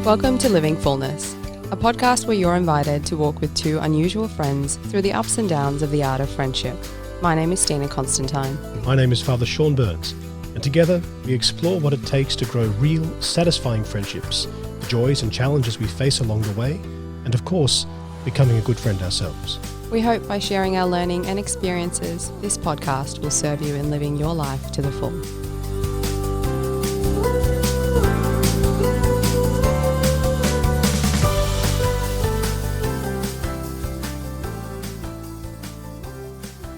Welcome to Living Fullness, a podcast where you're invited to walk with two unusual friends through the ups and downs of the art of friendship. My name is Stina Constantine. My name is Father Sean Burns, and together we explore what it takes to grow real, satisfying friendships, the joys and challenges we face along the way, and of course, becoming a good friend ourselves. We hope by sharing our learning and experiences, this podcast will serve you in living your life to the full.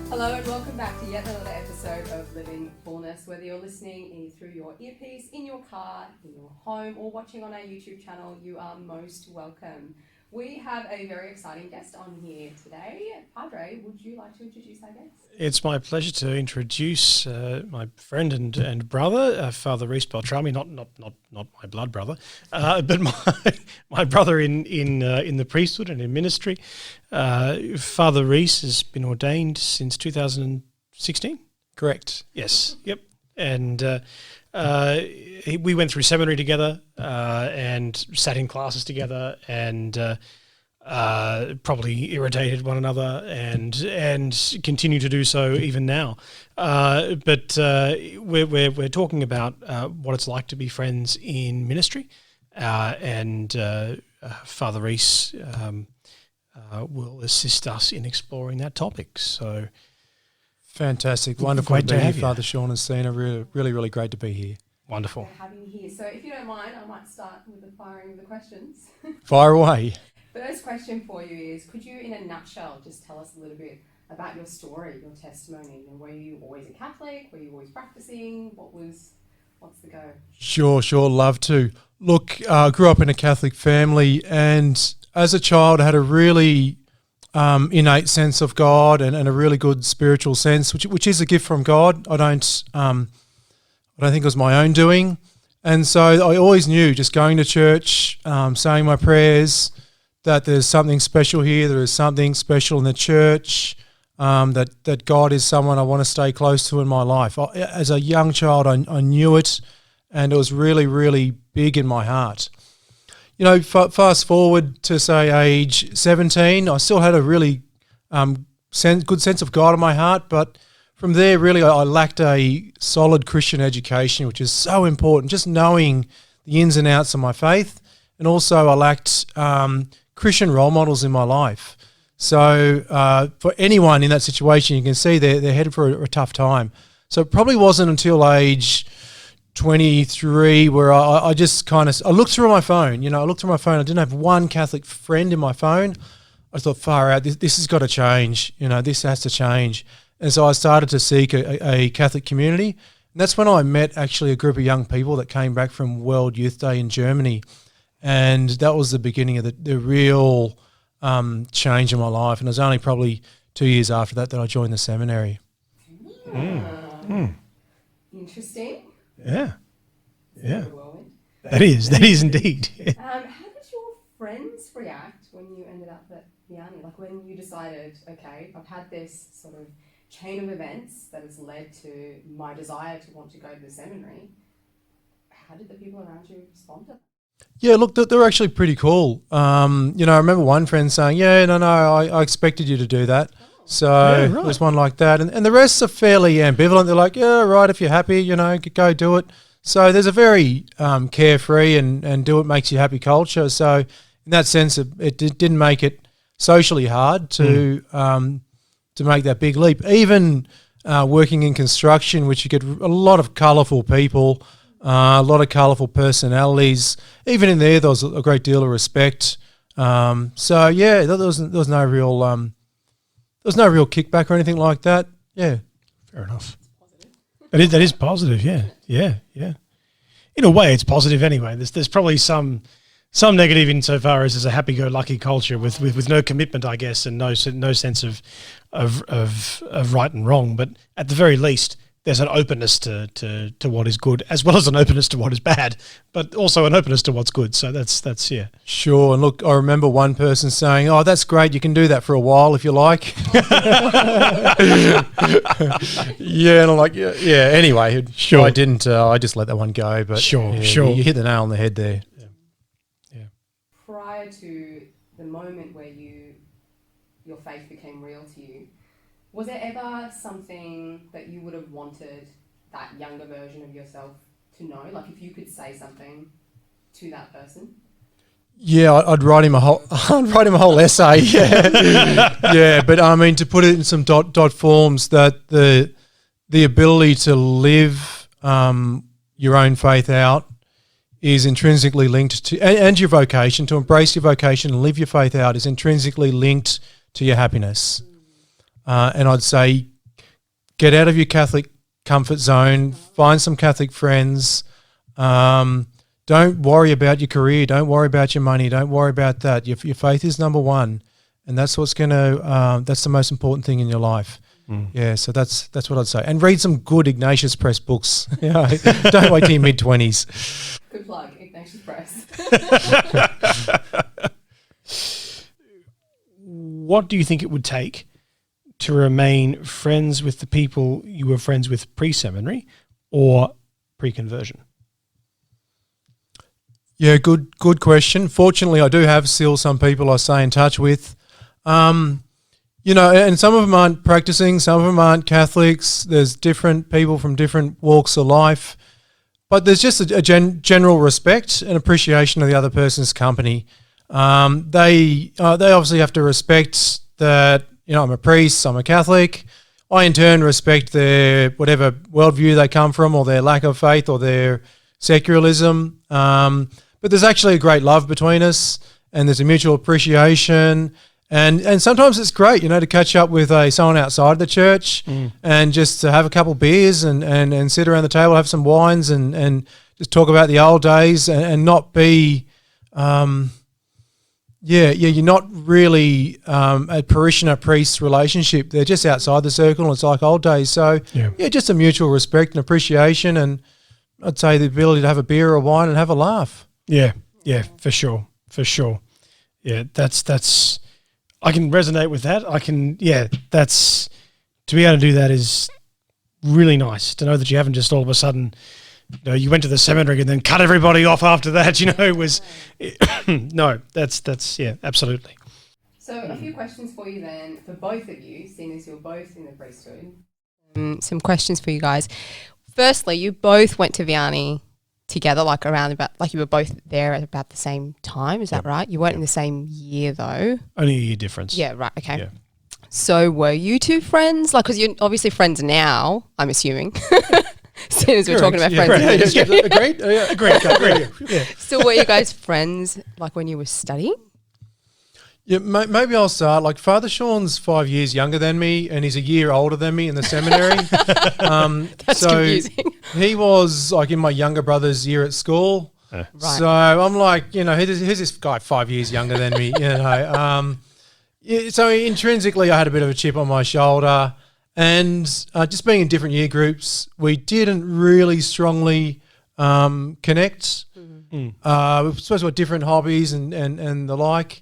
Hello and welcome back to yet another episode of Living Fullness. Whether you're listening through your earpiece, in your car, in your home, or watching on our YouTube channel, you are most welcome. We have a very exciting guest on here today. Padre, would you like to introduce our guest? It's my pleasure to introduce my friend and brother, Father Reece Beltrame, not my blood brother, but my brother in the priesthood and in ministry. Father Reece has been ordained since 2016. Correct. Yes. Yep. And we went through seminary together and sat in classes together and probably irritated one another and continue to do so even now. But we're talking about what it's like to be friends in ministry, and Father Reece will assist us in exploring that topic. So. Fantastic. Wonderful to be here, Father Sean and Stina. Really great to be here. Wonderful. Having you here. So if you don't mind, I might start with the firing of the questions. Fire away. First question for you is, could you, in a nutshell, just tell us a little bit about your story, your testimony? And were you always a Catholic? Were you always practicing? What's the go? Sure. Love to. Look, I grew up in a Catholic family, and as a child I had a really innate sense of God and a really good spiritual sense, which is a gift from God. I don't think it was my own doing. And so I always knew, just going to church, saying my prayers, that there's something special here, there is something special in the church, that God is someone I want to stay close to in my life. As a young child, I knew it, and it was really big in my heart. You know, fast forward to, say, age 17, I still had a really good sense of God in my heart, but from there, really, I lacked a solid Christian education, which is so important, just knowing the ins and outs of my faith, and also I lacked Christian role models in my life. So for anyone in that situation, you can see they're headed for a tough time. So it probably wasn't until age 23 where I just kind of, I looked through my phone, I didn't have one Catholic friend in my phone. I thought, far out, this has got to change, this has to change. And so I started to seek a Catholic community. And that's when I met actually a group of young people that came back from World Youth Day in Germany. And that was the beginning of the real change in my life. And it was only probably 2 years after that I joined the seminary. Interesting. Yeah. That is indeed. How did your friends react when you ended up at Vianney? Like when you decided, okay, I've had this sort of chain of events that has led to my desire to want to go to the seminary. How did the people around you respond to that? Yeah, look, they were actually pretty cool. I remember one friend saying, I expected you to do that. So there's one like that. And the rest are fairly ambivalent. They're like, yeah, right, if you're happy, go do it. So there's a very carefree and do what makes you happy culture. So in that sense, it didn't make it socially hard to make that big leap. Even working in construction, which you get a lot of colourful people, a lot of colourful personalities. Even in there was a great deal of respect. So yeah, there was no real kickback or anything like that. Yeah, fair enough. That is positive. Yeah. In a way, it's positive anyway. There's probably some negative insofar as there's a happy-go-lucky culture with no commitment, I guess, and no sense of right and wrong. But at the very least, there's an openness to what is good, as well as an openness to what is bad, but also an openness to what's good. So that's yeah. Sure. And look, I remember one person saying, "Oh, that's great. You can do that for a while if you like." Yeah, and I'm like, yeah. Anyway, sure. I didn't. I just let that one go. But sure. You hit the nail on the head there. Yeah. prior to the moment where your faith became real to you, was there ever something that you would have wanted that younger version of yourself to know? Like if you could say something to that person? Yeah, I'd write him a whole essay. Yeah, yeah. But I mean, to put it in some dot forms, that the ability to live your own faith out is intrinsically linked to, and your vocation, to embrace your vocation and live your faith out is intrinsically linked to your happiness. And I'd say, get out of your Catholic comfort zone, find some Catholic friends. Don't worry about your career. Don't worry about your money. Don't worry about that. Your faith is number one, and that's what's going to. That's the most important thing in your life. Yeah, so that's what I'd say. And read some good Ignatius Press books. Don't wait till your mid-20s. Good plug, Ignatius Press. What do you think it would take to remain friends with the people you were friends with pre-seminary or pre-conversion? Yeah, good question. Fortunately, I do have still some people I stay in touch with. And some of them aren't practicing, some of them aren't Catholics. There's different people from different walks of life. But there's just a general respect and appreciation of the other person's company. They obviously have to respect that, I'm a priest, I'm a Catholic. I in turn respect their whatever worldview they come from, or their lack of faith, or their secularism. But there's actually a great love between us, and there's a mutual appreciation. And sometimes it's great, to catch up with someone outside the church and just to have a couple beers and sit around the table, have some wines and just talk about the old days and not be, you're not really a parishioner-priest relationship. They're just outside the circle, and it's like old days. So, just a mutual respect and appreciation, and I'd say the ability to have a beer or a wine and have a laugh. Yeah, for sure. Yeah, that's. I can resonate with that. That's, to be able to do that is really nice, to know that you haven't just all of a sudden, you went to the seminary and then cut everybody off after that, no, that's absolutely. So a few questions for you then, for both of you, seeing as you're both in the priesthood. Some questions for you guys. Firstly, you both went to Vianney together, you were both there at about the same time, is that right? You weren't in the same year though? Only a year difference. Yeah, right, okay. Yeah. So were you two friends? Because you're obviously friends now, I'm assuming. As soon as we're talking about friends. Agreed? Agreed. Yeah. So were you guys friends when you were studying? Yeah, maybe I'll start. Father Sean's 5 years younger than me, and he's a year older than me in the seminary. That's confusing. He was in my younger brother's year at school. Right. So I'm who's this guy 5 years younger than me? So intrinsically, I had a bit of a chip on my shoulder, and just being in different year groups, we didn't really strongly connect. Mm-hmm. We're supposed to have different hobbies and the like.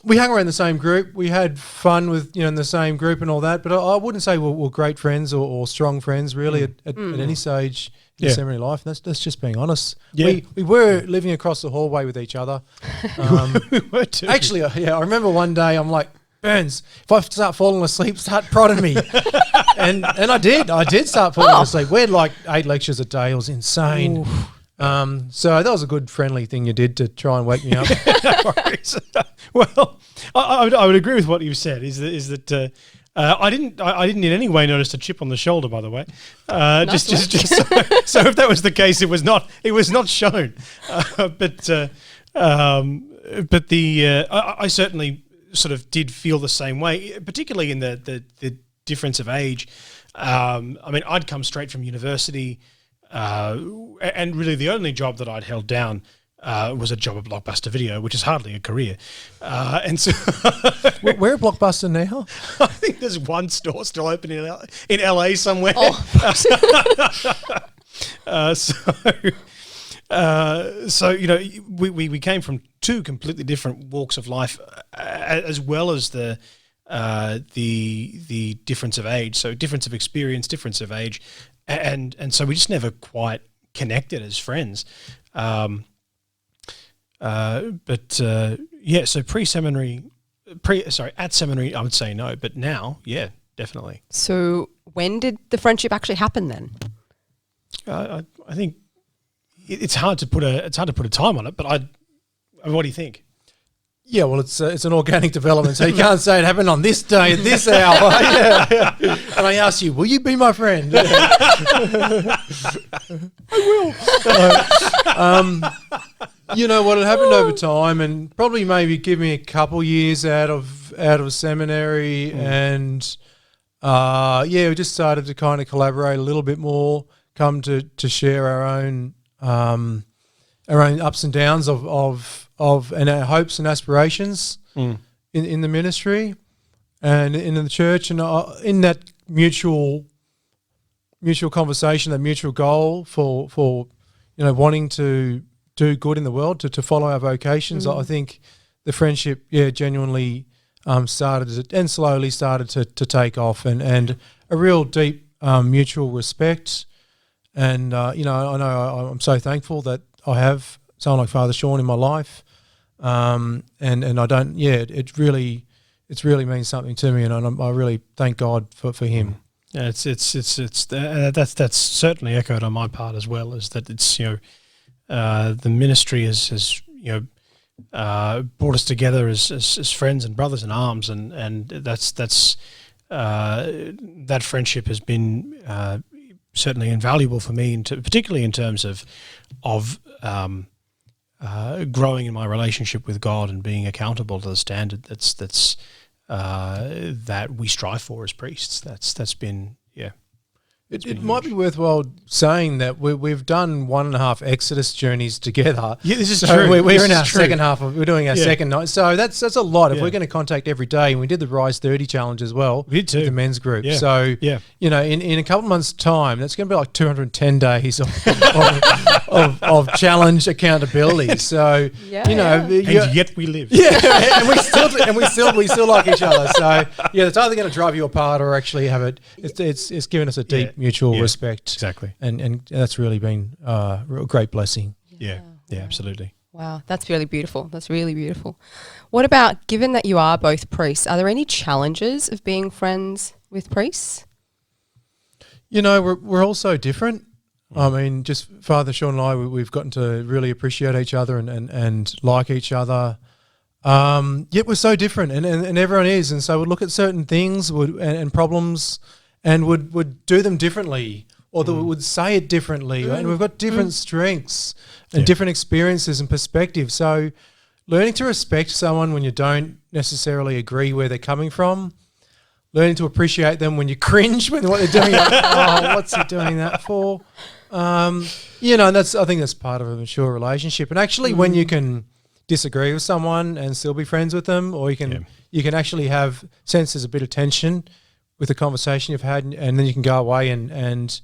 We hung around the same group. We had fun with in the same group and all that. But I wouldn't say we're great friends or strong friends really at any stage in seminary life. That's just being honest. Yeah. We were living across the hallway with each other. We were too. Actually, I remember one day I'm like, Burns, if I start falling asleep, start prodding me. and I did. I did start falling asleep. We had 8 lectures a day. It was insane. Ooh. So that was a good friendly thing you did to try and wake me up. No worries. Well, I would agree with what you've said. Is that I didn't in any way notice a chip on the shoulder. By the way, just so if that was the case, it was not shown. I certainly sort of did feel the same way, particularly in the difference of age. I'd come straight from university. And really the only job that I'd held down was a job at Blockbuster Video, which is hardly a career. And so where at Blockbuster now? I think there's one store still open in LA somewhere. So we came from two completely different walks of life, as well as the difference of age. So difference of experience, difference of age. And so we just never quite connected as friends. So pre-seminary, at seminary, I would say no, but now, yeah, definitely. So when did the friendship actually happen then? I think it's hard to put a time on it, but what do you think? Yeah, well, it's an organic development, so you can't say it happened on this day at this hour. Yeah. And I asked you, will you be my friend? I will. What had happened over time, and probably maybe give me a couple years out of seminary, and we just started to kind of collaborate a little bit more, come to share our own ups and downs of and our hopes and aspirations in the ministry and in the church, and in that mutual conversation, that mutual goal for wanting to do good in the world, to follow our vocations. I think the friendship, genuinely started and slowly started to take off, and a real deep mutual respect. And I know I'm so thankful that I have someone like Father Sean in my life. And I don't, it's really means something to me, and I really thank God for him. Yeah, that's certainly echoed on my part as well. Is that it's the ministry has brought us together as friends and brothers in arms, and that's that friendship has been certainly invaluable for me, particularly in terms of growing in my relationship with God and being accountable to the standard that we strive for as priests. That's been. It might be worthwhile saying that we've done 1.5 Exodus journeys together. Yeah, this is so true. We're in our second half. We're doing our second night. So that's a lot. If Yeah. we're going to contact every day, and we did the Rise 30 challenge as well. We did too. With the men's group. Yeah. So, Yeah. in a couple of months' time, that's going to be like 210 days of challenge accountability. So, Yeah. And yet we live. yeah, and we still like each other. So it's either going to drive you apart or actually have it. It's given us a deep mutual respect. Exactly. And that's really been a great blessing. Yeah, absolutely. Wow, that's really beautiful. That's really beautiful. What about, given that you are both priests, are there any challenges of being friends with priests? We're all so different. I mean, just Father Sean and I, we've gotten to really appreciate each other and like each other. Yet we're so different, and everyone is. And so we'd look at certain things and problems and would do them differently, or that we would say it differently. And we've got different strengths and different experiences and perspectives. So learning to respect someone when you don't necessarily agree where they're coming from, learning to appreciate them when you cringe when what they're doing. Like, what's he doing that for? And I think that's part of a mature relationship. And actually, when you can disagree with someone and still be friends with them, or you can actually sense there's a bit of tension with the conversation you've had, and then you can go away and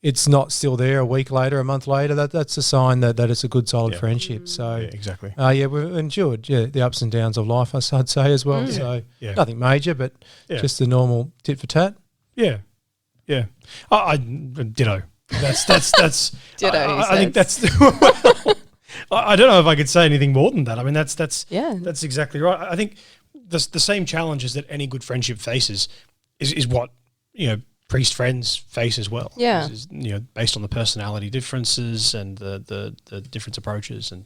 it's not still there a week later, a month later. That's a sign that it's a good, solid friendship. So exactly. We've endured the ups and downs of life, I'd say as well. So nothing major, but just the normal tit for tat. Yeah. I ditto. That's Ditto. I think that's. I don't know if I could say anything more than that. I mean, that's exactly right. I think the same challenges that any good friendship faces is what priest friends face as well. Yeah, is, based on the personality differences and the different approaches and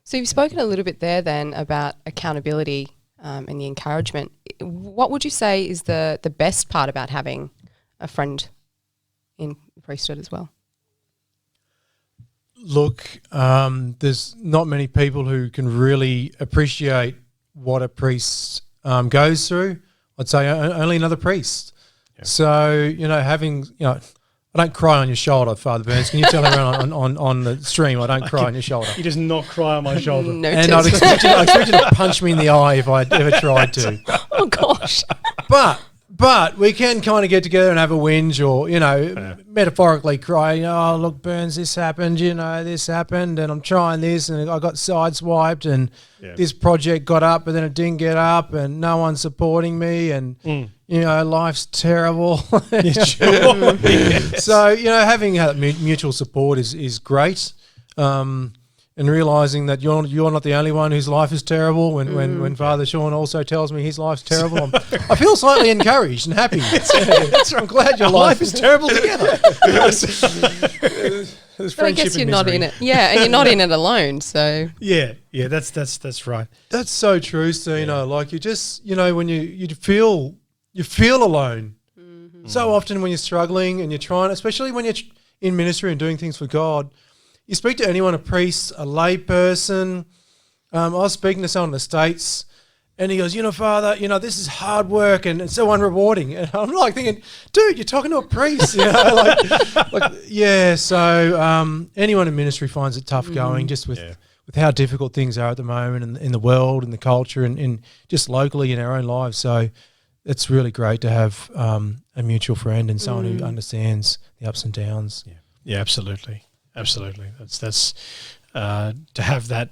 So you've spoken a little bit there then about accountability and the encouragement. What would you say is the best part about having a friend in the priesthood as well? Look, there's not many people who can really appreciate what a priest goes through. I'd say only another priest. Yeah. So, having, I don't cry on your shoulder, Father Burns. Can you tell everyone on the stream I don't cry on your shoulder? He does not cry on my shoulder. Noted. And I'd expect you to punch me in the eye if I'd ever tried to. Oh, gosh. But we can kind of get together and have a whinge, or, metaphorically cry, look, Burns, this happened, this happened, and I'm trying this, and I got sideswiped, and this project got up, but then it didn't get up, and no one's supporting me, and, life's terrible. Yes. So, having mutual support is great. and realizing that you're not the only one whose life is terrible. When Father Sean also tells me his life's terrible, I feel slightly encouraged and happy. I'm glad your life is terrible together. There's But I guess you're not in it. Yeah, and you're not in it alone. So yeah, that's right. That's so true, Stina. Like you just, when you feel alone. So often when you're struggling and you're trying, especially when you're in ministry and doing things for God, you speak to anyone, a priest, a lay person. I was speaking to someone in the States, and he goes, Father, this is hard work and it's so unrewarding. And I'm like thinking, dude, you're talking to a priest, So anyone in ministry finds it tough going, just with how difficult things are at the moment in the world, in the culture, and just locally in our own lives. So it's really great to have a mutual friend and someone who understands the ups and downs. Yeah, absolutely. That's to have that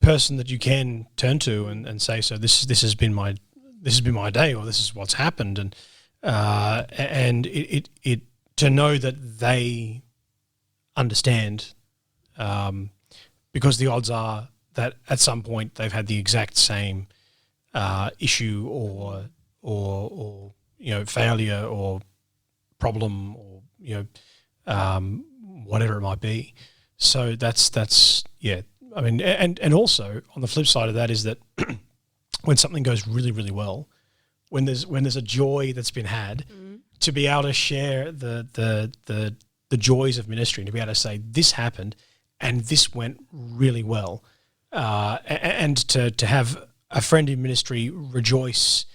person that you can turn to and say, so this has been my day, or this is what's happened, and it to know that they understand, because the odds are that at some point they've had the exact same issue or failure or problem or whatever it might be. So that's I mean, and also on the flip side of that is that when something goes really, really well, when there's a joy that's been had, to be able to share the joys of ministry and to be able to say this happened and this went really well, and to have a friend in ministry rejoice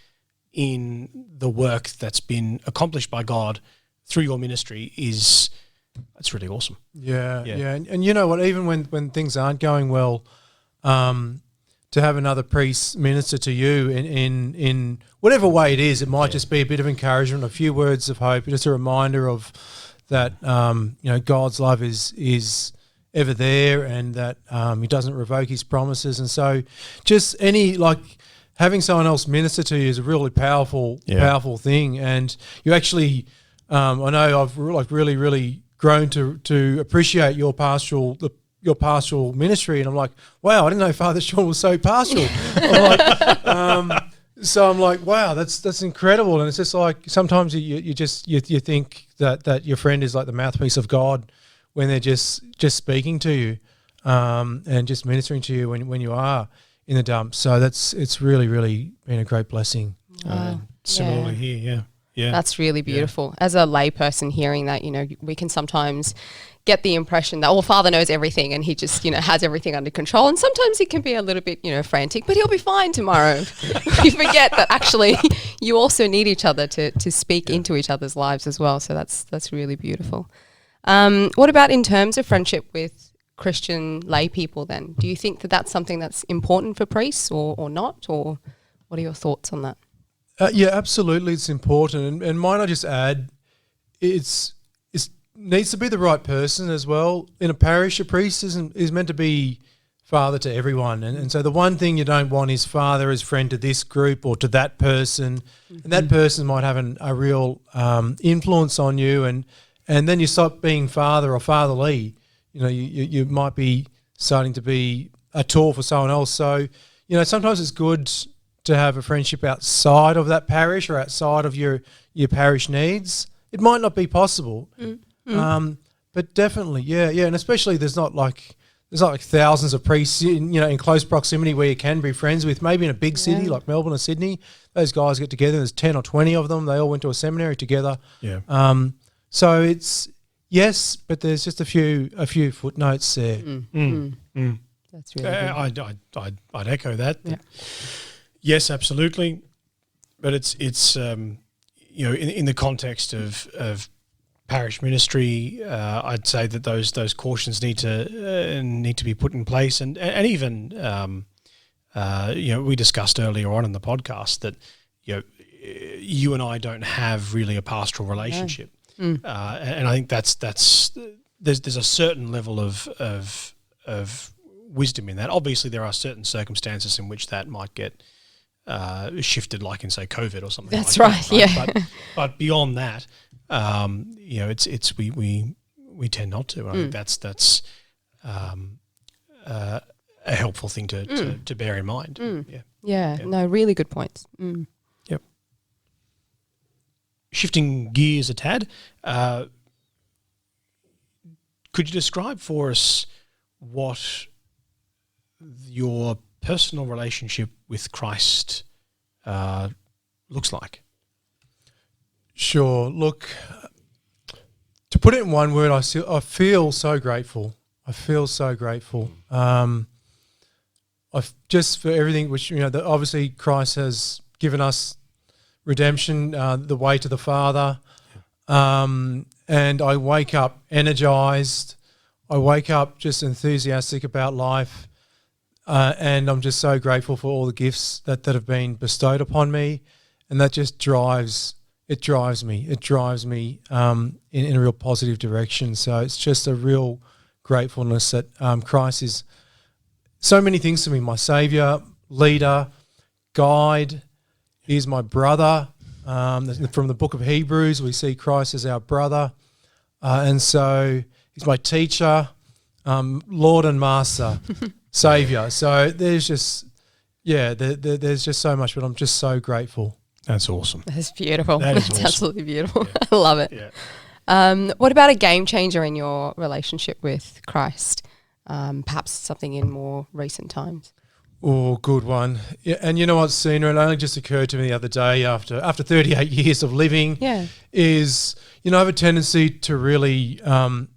in the work that's been accomplished by God through your ministry that's really awesome. Yeah. And you know what, even when things aren't going well, to have another priest minister to you in whatever way it is, it might just be a bit of encouragement, a few words of hope, just a reminder of that, God's love is ever there, and that he doesn't revoke his promises. And so just having someone else minister to you is a really powerful thing. And you actually, I know I've really, really grown to appreciate your pastoral ministry, and I'm like, wow, I didn't know Father Sean was so pastoral. So I'm like, wow, that's incredible. And it's just like sometimes you think that your friend is like the mouthpiece of God when they're just speaking to you, and just ministering to you when you are in the dumps. So it's really, really been a great blessing. Similarly here, yeah. That's really beautiful. Yeah. As a lay person hearing that, we can sometimes get the impression that, Father knows everything and he just, has everything under control. And sometimes he can be a little bit, frantic, but he'll be fine tomorrow. We forget that actually you also need each other to speak into each other's lives as well. So that's really beautiful. What about in terms of friendship with Christian lay people then? Do you think that that's something that's important for priests or not? Or what are your thoughts on that? Yeah, absolutely, it's important. And might I just add, it needs to be the right person as well. In a parish, a priest is meant to be father to everyone. And so the one thing you don't want is father as friend to this group or to that person. Mm-hmm. And that person might have a real influence on you. And then you stop being father or fatherly. You might be starting to be a tool for someone else. So, sometimes it's good to have a friendship outside of that parish or outside of your parish needs. It might not be possible, but definitely, yeah. And especially there's not like thousands of priests in close proximity where you can be friends with. Maybe in a big city like Melbourne or Sydney, those guys get together. There's 10 or 20 of them. They all went to a seminary together. Yeah. So it's yes, but there's just a few footnotes there. That's really good. I'd echo that. Yeah. Yes, absolutely, but it's in the context of parish ministry, I'd say that those cautions need to be put in place, and even we discussed earlier on in the podcast that you and I don't have really a pastoral relationship, and I think that's there's a certain level of wisdom in that. Obviously, there are certain circumstances in which that might get shifted, like in say COVID or something. That's like right. That, right? Yeah. But beyond that, it's we we tend not to. I think that's a helpful thing to bear in mind. Yeah, no, really good points. Yep. Shifting gears a tad, could you describe for us what your personal relationship with Christ looks like? Sure. Look, to put it in one word, I feel so grateful. I feel so grateful. Just for everything which, that obviously Christ has given us redemption, the way to the Father. And I wake up energized. I wake up just enthusiastic about life. And I'm just so grateful for all the gifts that have been bestowed upon me. And that just drives me. It drives me in a real positive direction. So it's just a real gratefulness that Christ is so many things to me. My saviour, leader, guide. He's my brother. From the book of Hebrews, we see Christ as our brother. And so he's my teacher, Lord and Master, Saviour. So there's just, there's just so much, but I'm just so grateful. That's awesome. That's beautiful. That is That's awesome. absolutely beautiful. Yeah. I love it. Yeah. What about a game changer in your relationship with Christ? Perhaps something in more recent times. Oh, good one. Yeah, and you know what, Stina, it only just occurred to me the other day after 38 years of living is, I have a tendency to really, I'm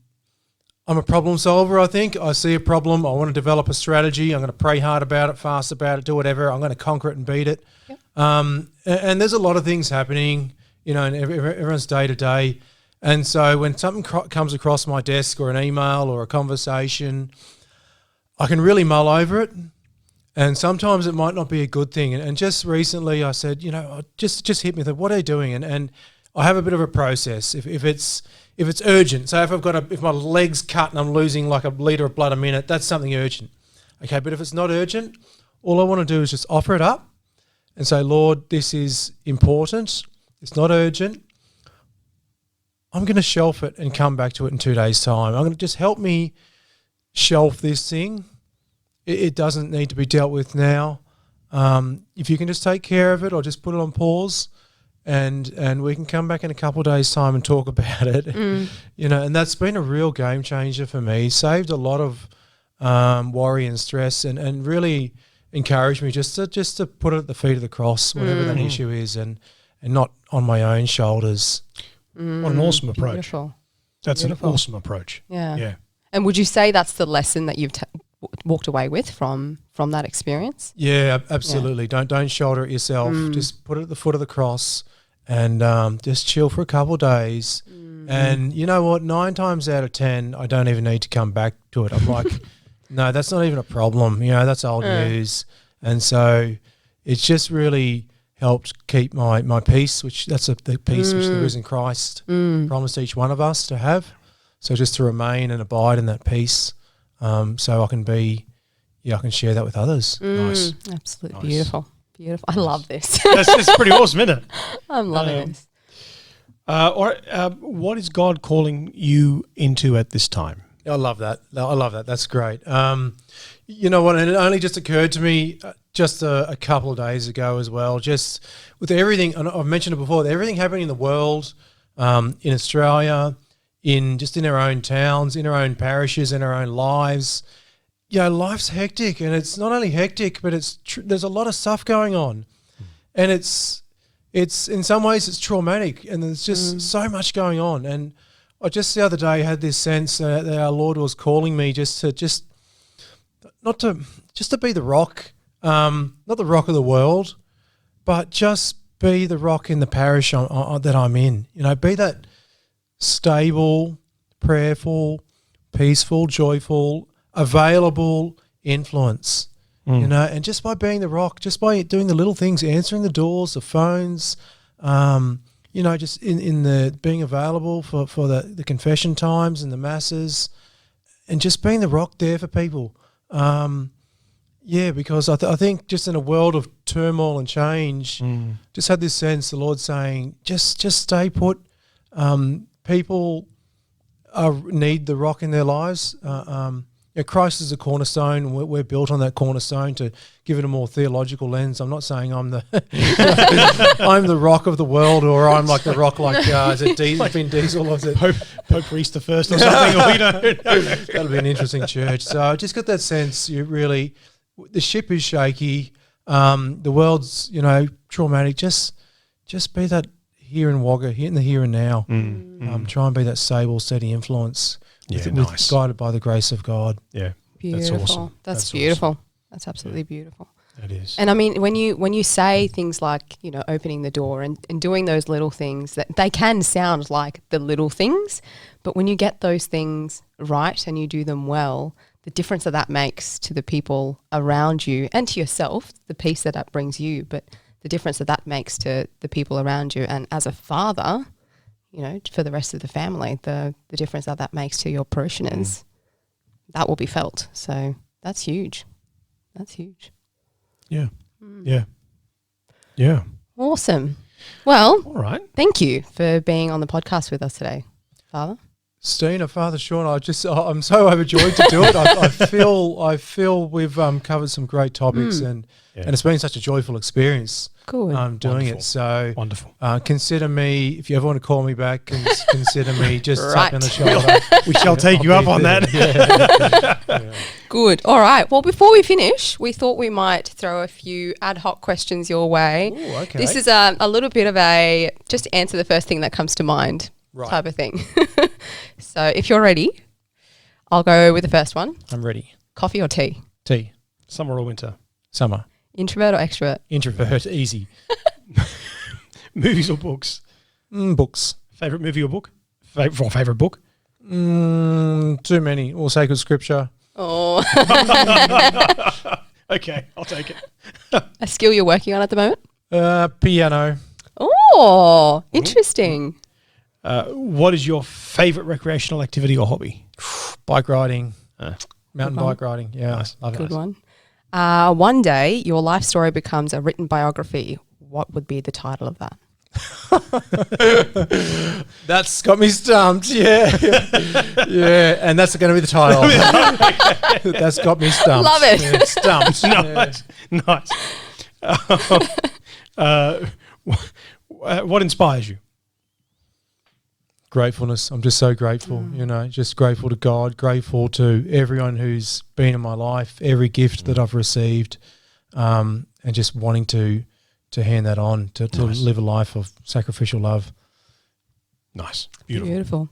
a problem solver, I think. I see a problem, I want to develop a strategy, I'm going to pray hard about it, fast about it, do whatever, I'm going to conquer it and beat it. Yep. And there's a lot of things happening, in everyone's day to day. And so when something comes across my desk or an email or a conversation, I can really mull over it. And sometimes it might not be a good thing. And just recently I said, just hit me with what are you doing? And I have a bit of a process. If it's urgent, so if my leg's cut and I'm losing like a litre of blood a minute, that's something urgent. Okay, but if it's not urgent, all I want to do is just offer it up and say, Lord, this is important. It's not urgent. I'm going to shelf it and come back to it in 2 days' time. I'm going to just help me shelf this thing. It doesn't need to be dealt with now. If you can just take care of it or just put it on pause and we can come back in a couple of days' time and talk about it. And that's been a real game changer for me. Saved a lot of worry and stress and really encouraged me just to put it at the feet of the cross, whatever that issue is, and not on my own shoulders. What an awesome approach. Beautiful. That's Beautiful. an awesome approach. Yeah. And would you say that's the lesson that you've walked away with from that experience? Yeah, absolutely. Yeah. Don't shoulder it yourself. Just put it at the foot of the cross and just chill for a couple of days. And you know what? 9 times out of 10, I don't even need to come back to it. I'm like, no, that's not even a problem. That's old news. And so it's just really helped keep my peace, which that's the peace which the risen Christ promised each one of us to have. So just to remain and abide in that peace. So I can I can share that with others. Nice. Absolutely. Nice. Beautiful. I love this. That's pretty awesome, isn't it? I'm loving this. What is God calling you into at this time? I love that. That's great. You know what? And it only just occurred to me just a couple of days ago as well, just with everything, and I've mentioned it before, everything happening in the world, in Australia, in our own towns, in our own parishes, in our own lives. Life's hectic, and it's not only hectic, but there's a lot of stuff going on, and it's in some ways it's traumatic, and there's just so much going on. And I just the other day had this sense that our Lord was calling me just to be the rock, not the rock of the world, but just be the rock in the parish that I'm in. Be that stable, prayerful, peaceful, joyful, available influence, and just by being the rock, just by doing the little things, answering the doors, the phones, just in the being available for the confession times and the masses, and just being the rock there for people. Because I think just in a world of turmoil and change, just had this sense, the Lord saying, just stay put. People need the rock in their lives. Christ is a cornerstone, and we're built on that cornerstone. To give it a more theological lens, I'm not saying I'm the I'm the rock of the world, or I'm like the rock, like is it Vin Diesel, or is it Pope Reece the First or something? Or we don't know. That'll be an interesting church. So I just got that sense. You really, the ship is shaky. The world's traumatic. Just be that here in Wagga, here in the here and now. Try and be that stable, steady influence. Nice. Guided by the grace of God. Yeah, Beautiful. That's awesome. That's beautiful. Awesome. That's absolutely beautiful. It is. And I mean, when you say things like, opening the door and doing those little things, that they can sound like the little things, but when you get those things right and you do them well, the difference that makes to the people around you and to yourself, the peace that brings you, but the difference that makes to the people around you. And as a father, for the rest of the family, the difference that makes to your parishioners, that will be felt. So that's huge. That's huge. Yeah. Yeah. Yeah. Awesome. Well, All right. thank you for being on the podcast with us today, Father. Stina, Father Sean, I'm so overjoyed to do it. I feel we've covered some great topics, and it's been such a joyful experience. Good. Doing Wonderful. it. So Wonderful. Consider me, if you ever want to call me back, consider me just Right. tap on the shoulder. We shall take you I'll up be on there. that. Yeah. Good. All right. Well, before we finish, we thought we might throw a few ad hoc questions your way. Ooh, okay. This is a little bit of a just answer the first thing that comes to mind type of thing. So if you're ready, I'll go with the first one. I'm ready. Coffee or tea? Tea. Summer or winter? Summer. Introvert or extrovert? Introvert. Easy. Movies or books? Books. Favorite movie or book? Favorite book? Too many. Or sacred scripture. Oh, Okay, I'll take it. a skill you're working on at the moment? Piano. Oh, interesting. What is your favorite recreational activity or hobby? Bike riding. Good Mountain one. bike riding. Yeah. Nice. Love it. Good one. One day, your life story becomes a written biography. What would be the title of that? That's got me stumped. Yeah. Yeah. And that's going to be the title. That's got me stumped. Love it. Yeah, stumped. Nice. Nice. What inspires you? Gratefulness. I'm just so grateful, just grateful to God, grateful to everyone who's been in my life, every gift that I've received, and just wanting to hand that on, to Nice. live a life of sacrificial love. Nice. Beautiful. Beautiful.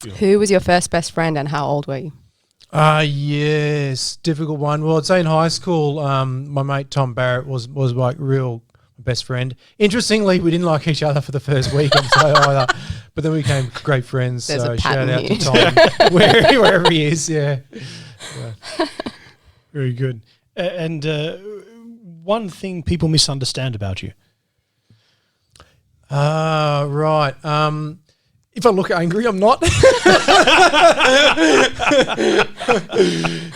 Beautiful. Who was your first best friend and how old were you? Yes, difficult one. Well, I'd say in high school, my mate Tom Barrett was like real best friend. Interestingly, we didn't like each other for the first week or so either, but then we became great friends. There's so a shout pattern out here. to Tom wherever he is. Yeah. Very good. And one thing people misunderstand about you. Right. If I look angry, I'm not.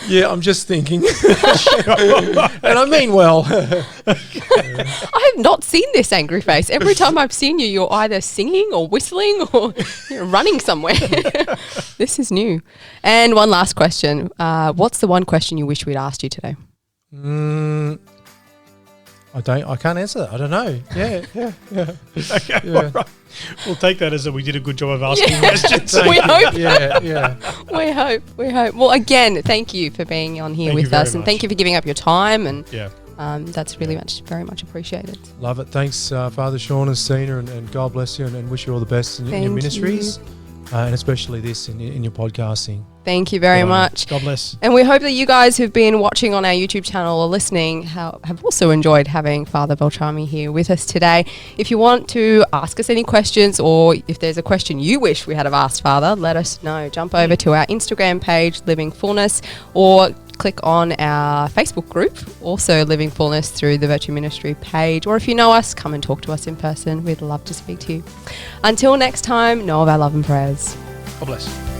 Yeah, I'm just thinking. And I mean well. I have not seen this angry face. Every time I've seen you, you're either singing or whistling or you're running somewhere. This is new. And one last question. What's the one question you wish we'd asked you today? I can't answer that. I don't know. Yeah. Okay, Yeah. all right. We'll take that as we did a good job of asking questions. We hope. Yeah. We hope. Well, again, thank you for being on here Thank you with very us, and much. thank you for giving up your time. And Yeah. that's very much appreciated. Love it. Thanks, Father Sean and Stina, and God bless you, and wish you all the best in your Thank ministries, and especially this in your podcasting. Thank you very Good on you. much. God bless. And we hope that you guys who've been watching on our YouTube channel or listening have also enjoyed having Father Beltrame here with us today. If you want to ask us any questions, or if there's a question you wish we had have asked Father, let us know. Jump over to our Instagram page, Living Fullness, or click on our Facebook group, also Living Fullness, through the Virtue Ministry page. Or if you know us, come and talk to us in person. We'd love to speak to you. Until next time, know of our love and prayers. God bless.